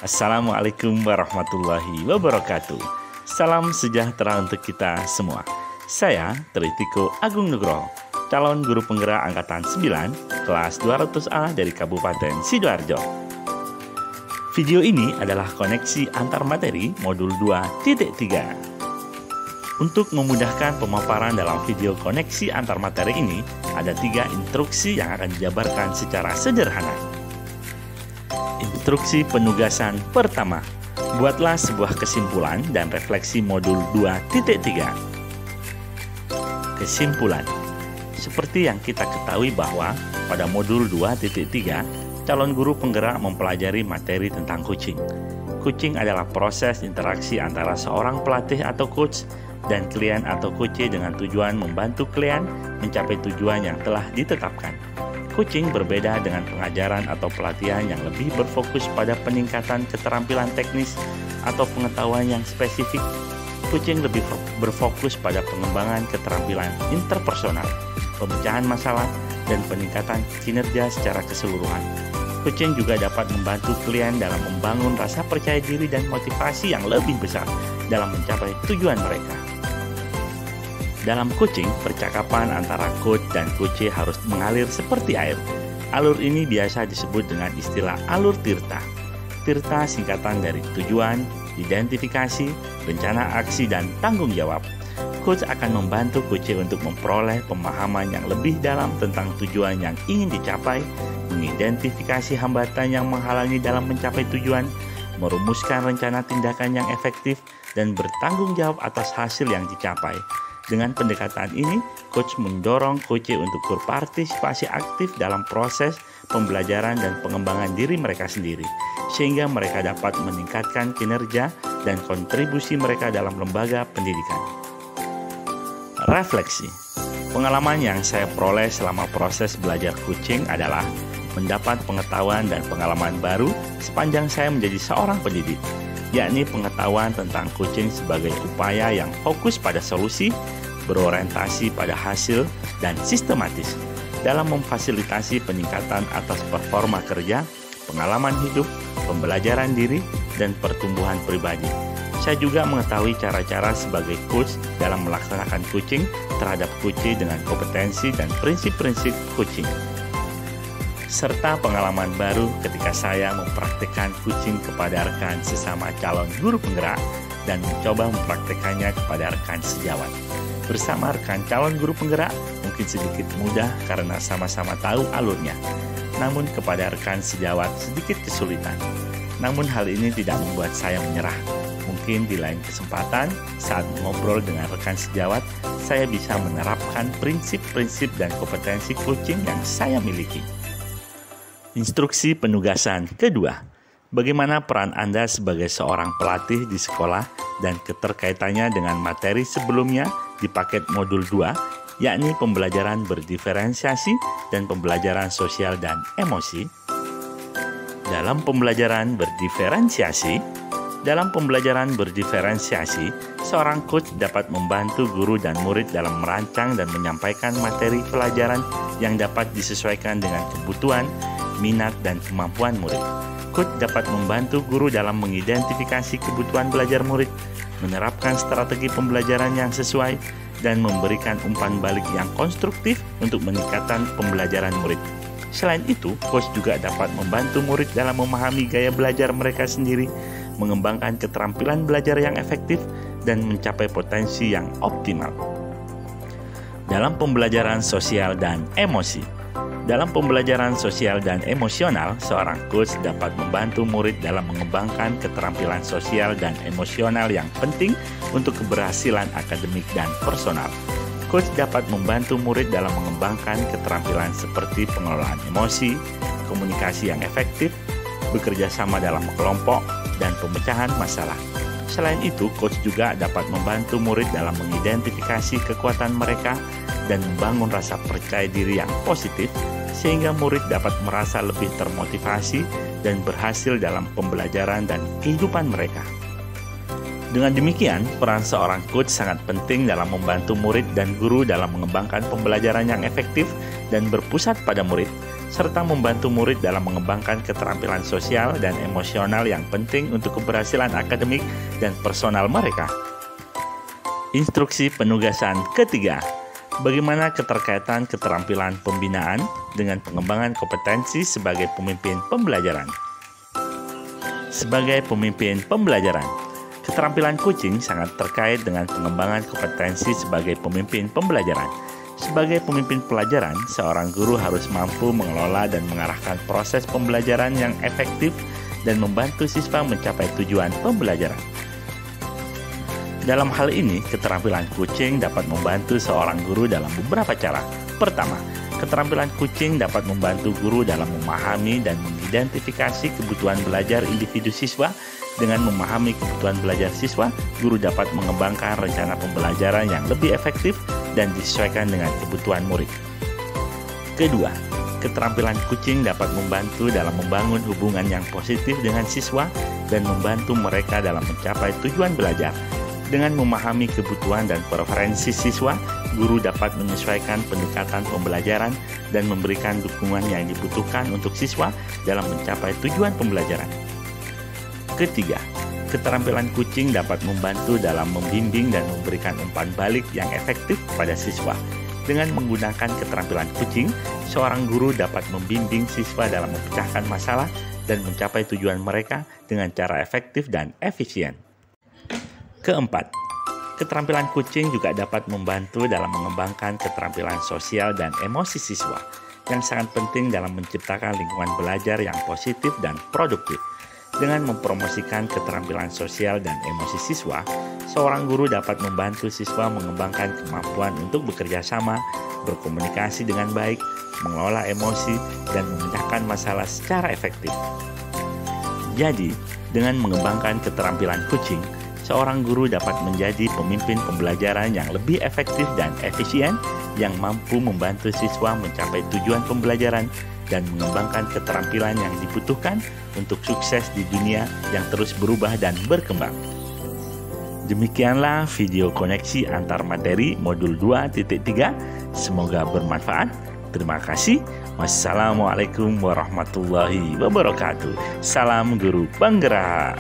Assalamualaikum warahmatullahi wabarakatuh. Salam sejahtera untuk kita semua. Saya Tritiko Agung Nugroho, calon guru penggerak angkatan 9 kelas 200A dari Kabupaten Sidoarjo. Video ini adalah koneksi antar materi modul 2.3. Untuk memudahkan pemaparan dalam video koneksi antar materi ini, ada 3 instruksi yang akan dijabarkan secara sederhana. Instruksi penugasan pertama, buatlah sebuah kesimpulan dan refleksi modul 2.3. Kesimpulan. Seperti yang kita ketahui bahwa pada modul 2.3, calon guru penggerak mempelajari materi tentang coaching. Coaching adalah proses interaksi antara seorang pelatih atau coach dan klien atau coach dengan tujuan membantu klien mencapai tujuan yang telah ditetapkan. Coaching berbeda dengan pengajaran atau pelatihan yang lebih berfokus pada peningkatan keterampilan teknis atau pengetahuan yang spesifik. Coaching lebih berfokus pada pengembangan keterampilan interpersonal, pemecahan masalah, dan peningkatan kinerja secara keseluruhan. Coaching juga dapat membantu klien dalam membangun rasa percaya diri dan motivasi yang lebih besar dalam mencapai tujuan mereka. Dalam coaching, percakapan antara coach dan coach harus mengalir seperti air. Alur ini biasa disebut dengan istilah alur tirta. Tirta singkatan dari tujuan, identifikasi, rencana aksi, dan tanggung jawab. Coach akan membantu coach untuk memperoleh pemahaman yang lebih dalam tentang tujuan yang ingin dicapai, mengidentifikasi hambatan yang menghalangi dalam mencapai tujuan, merumuskan rencana tindakan yang efektif, dan bertanggung jawab atas hasil yang dicapai. Dengan pendekatan ini, coach mendorong coach untuk berpartisipasi aktif dalam proses pembelajaran dan pengembangan diri mereka sendiri, sehingga mereka dapat meningkatkan kinerja dan kontribusi mereka dalam lembaga pendidikan. Refleksi. Pengalaman yang saya peroleh selama proses belajar coaching adalah mendapat pengetahuan dan pengalaman baru sepanjang saya menjadi seorang pendidik, yakni pengetahuan tentang coaching sebagai upaya yang fokus pada solusi, berorientasi pada hasil, dan sistematis dalam memfasilitasi peningkatan atas performa kerja, pengalaman hidup, pembelajaran diri, dan pertumbuhan pribadi. Saya juga mengetahui cara-cara sebagai coach dalam melaksanakan coaching terhadap coach dengan kompetensi dan prinsip-prinsip coaching, serta pengalaman baru ketika saya mempraktikkan coaching kepada rekan sesama calon guru penggerak dan mencoba mempraktikannya kepada rekan sejawat. Bersama rekan calon guru penggerak mungkin sedikit mudah karena sama-sama tahu alurnya, namun kepada rekan sejawat sedikit kesulitan. Namun hal ini tidak membuat saya menyerah. Mungkin di lain kesempatan saat mengobrol dengan rekan sejawat, saya bisa menerapkan prinsip-prinsip dan kompetensi coaching yang saya miliki. Instruksi penugasan kedua, bagaimana peran Anda sebagai seorang pelatih di sekolah dan keterkaitannya dengan materi sebelumnya di paket modul 2, yakni pembelajaran berdiferensiasi dan pembelajaran sosial dan emosi. Dalam pembelajaran berdiferensiasi, seorang coach dapat membantu guru dan murid dalam merancang dan menyampaikan materi pelajaran yang dapat disesuaikan dengan kebutuhan, minat, dan kemampuan murid. Coach dapat membantu guru dalam mengidentifikasi kebutuhan belajar murid, menerapkan strategi pembelajaran yang sesuai, dan memberikan umpan balik yang konstruktif untuk meningkatkan pembelajaran murid. Selain itu, coach juga dapat membantu murid dalam memahami gaya belajar mereka sendiri, mengembangkan keterampilan belajar yang efektif, dan mencapai potensi yang optimal. Dalam pembelajaran sosial dan emosi, dalam pembelajaran sosial dan emosional, seorang coach dapat membantu murid dalam mengembangkan keterampilan sosial dan emosional yang penting untuk keberhasilan akademik dan personal. Coach dapat membantu murid dalam mengembangkan keterampilan seperti pengelolaan emosi, komunikasi yang efektif, bekerja sama dalam kelompok, dan pemecahan masalah. Selain itu, coach juga dapat membantu murid dalam mengidentifikasi kekuatan mereka dan membangun rasa percaya diri yang positif, sehingga murid dapat merasa lebih termotivasi dan berhasil dalam pembelajaran dan kehidupan mereka. Dengan demikian, peran seorang coach sangat penting dalam membantu murid dan guru dalam mengembangkan pembelajaran yang efektif dan berpusat pada murid, serta membantu murid dalam mengembangkan keterampilan sosial dan emosional yang penting untuk keberhasilan akademik dan personal mereka. Instruksi penugasan ketiga, bagaimana keterkaitan keterampilan pembinaan dengan pengembangan kompetensi sebagai pemimpin pembelajaran. Sebagai pemimpin pembelajaran, keterampilan kucing sangat terkait dengan pengembangan kompetensi sebagai pemimpin pembelajaran. Sebagai pemimpin pelajaran, seorang guru harus mampu mengelola dan mengarahkan proses pembelajaran yang efektif dan membantu siswa mencapai tujuan pembelajaran. Dalam hal ini, keterampilan kucing dapat membantu seorang guru dalam beberapa cara. Pertama, keterampilan kucing dapat membantu guru dalam memahami dan mengidentifikasi kebutuhan belajar individu siswa. Dengan memahami kebutuhan belajar siswa, guru dapat mengembangkan rencana pembelajaran yang lebih efektif dan disesuaikan dengan kebutuhan murid. Kedua, keterampilan kucing dapat membantu dalam membangun hubungan yang positif dengan siswa dan membantu mereka dalam mencapai tujuan belajar. Dengan memahami kebutuhan dan preferensi siswa, guru dapat menyesuaikan pendekatan pembelajaran dan memberikan dukungan yang dibutuhkan untuk siswa dalam mencapai tujuan pembelajaran. Ketiga, keterampilan kucing dapat membantu dalam membimbing dan memberikan umpan balik yang efektif pada siswa. Dengan menggunakan keterampilan kucing, seorang guru dapat membimbing siswa dalam memecahkan masalah dan mencapai tujuan mereka dengan cara efektif dan efisien. Keempat, keterampilan kucing juga dapat membantu dalam mengembangkan keterampilan sosial dan emosi siswa, yang sangat penting dalam menciptakan lingkungan belajar yang positif dan produktif. Dengan mempromosikan keterampilan sosial dan emosi siswa, seorang guru dapat membantu siswa mengembangkan kemampuan untuk bekerja sama, berkomunikasi dengan baik, mengelola emosi, dan memecahkan masalah secara efektif. Jadi, dengan mengembangkan keterampilan kucing, seorang guru dapat menjadi pemimpin pembelajaran yang lebih efektif dan efisien, yang mampu membantu siswa mencapai tujuan pembelajaran dan mengembangkan keterampilan yang dibutuhkan untuk sukses di dunia yang terus berubah dan berkembang. Demikianlah video koneksi antar materi modul 2.3. Semoga bermanfaat. Terima kasih. Wassalamualaikum warahmatullahi wabarakatuh. Salam guru penggerak.